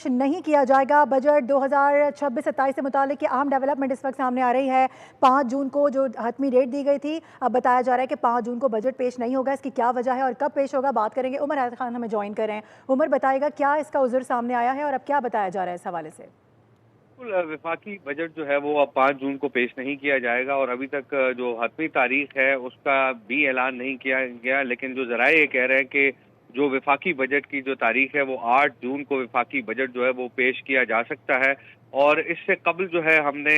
नहीं किया जाएगा। बजट 2026-27 से मुतालिक की अहम डेवलपमेंट इस वक्त सामने आ रही है। 5 जून को जो हतमी डेट दी गई थी, अब बताया जा रहा है कि 5 जून को बजट पेश नहीं होगा। इसकी क्या वजह है और कब पेश होगा, बात करेंगे। उमर हैदर खान हमें ज्वाइन कर रहे हैं। उमर, बताएगा क्या इसका उज़्र सामने आया है और अब क्या बताया जा रहा है इस हवाले से? बिल्कुल, वफाकी बजट जो है वो अब 5 जून को पेश नहीं किया जाएगा और अभी तक जो हतमी तारीख है उसका भी ऐलान नहीं किया गया। लेकिन जो ज़राए ये कह रहे हैं कि जो वफाकी बजट की जो तारीख है वो 8 जून को वफाकी बजट जो है वो पेश किया जा सकता है। और इससे कबल जो है हमने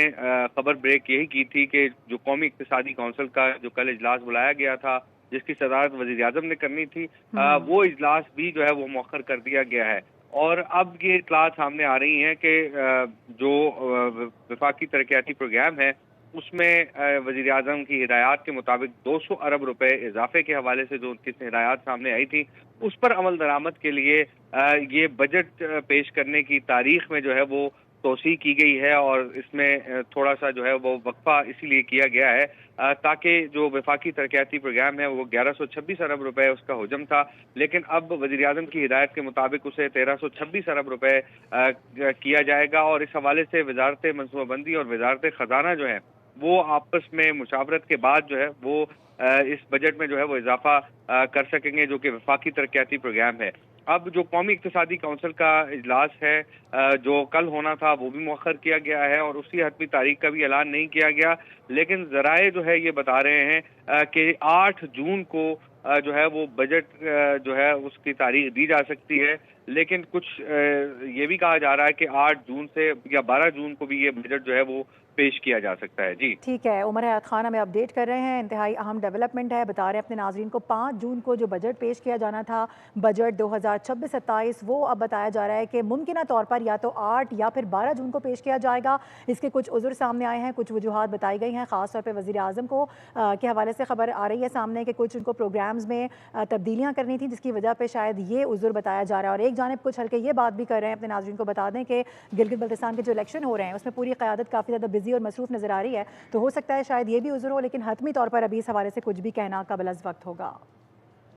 खबर ब्रेक यही की थी कि जो कौमी इक्तिसादी कौंसिल का जो कल इजलास बुलाया गया था, जिसकी सदारत वज़ीर-ए-आज़म ने करनी थी, वो इजलास भी जो है वो मौखर कर दिया गया है। और अब ये इत्तलात सामने आ रही हैं कि जो वफाकी तरक्याती प्रोग्राम है उसमें वज़ीर-ए-आज़म की हिदायत के मुताबिक 200 अरब रुपए इजाफे के हवाले से जो उनकी हिदायत सामने आई थी, उस पर अमल दरामद के लिए ये बजट पेश करने की तारीख में जो है वो तोसी की गई है। और इसमें थोड़ा सा जो है वो वक्फा इसीलिए किया गया है ताकि जो वफाकी तरक्याती प्रोग्राम है वो 1126 अरब रुपए उसका हुजम था, लेकिन अब वज़ीर-ए-आज़म की हिदायत के मुताबिक उसे 1326 अरब रुपए किया जाएगा। और इस हवाले से वज़ारत मनसूबाबंदी और वज़ारत ख़ज़ाना जो है वो आपस में मुशावरत के बाद जो है वो इस बजट में जो है वो इजाफा कर सकेंगे, जो कि वफाकी तरक्याती प्रोग्राम है। अब जो कौमी इक्तिसादी कौंसिल का इजलास है जो कल होना था वो भी मौखर किया गया है और उसी हतमी तारीख का भी ऐलान नहीं किया गया। लेकिन ज़राए जो है ये बता रहे हैं कि 8 जून को जो है वो बजट जो है उसकी तारीख दी जा सकती है। लेकिन कुछ ये भी कहा जा रहा है कि 8 जून से या 12 जून को भी ये बजट जो है वो पेश किया जा सकता है। जी। ठीक है, उमर हयात खान हमें अपडेट कर रहे हैं। इंतहाई अहम डेवलपमेंट है, बता रहे हैं अपने नाज़रीन को 5 जून को जो बजट पेश किया जाना था, बजट 2026-27, वो अब बताया जा रहा है कि मुमकिना तौर पर या तो 8 या फिर 12 जून को पेश किया जाएगा। इसके कुछ उज़्र सामने आए हैं, कुछ वजूहात बताई गई हैं, ख़ास तौर पर वज़ीर-ए-आज़म को के हवाले से खबर आ रही है सामने कि कुछ उनको प्रोग्राम्स में तब्दीलियाँ करनी थी, जिसकी वजह पर शायद ये उज़्र बताया जा रहा है। और एक जानिब कुछ हल्के ये बात भी कर रहे हैं, अपने नाज़रीन को बता दें कि गिलगित बल्तिस्तान के जो इलेक्शन हो रहे हैं उसमें पूरी क़यादत काफ़ी ज़्यादा बिजी और मसरूफ़ नज़र आ रही है, तो हो सकता है शायद ये भी उज़्र हो, लेकिन हतमी तौर पर अभी इस हवाले से कुछ भी कहना क़ाबिल-अज़ वक़्त होगा।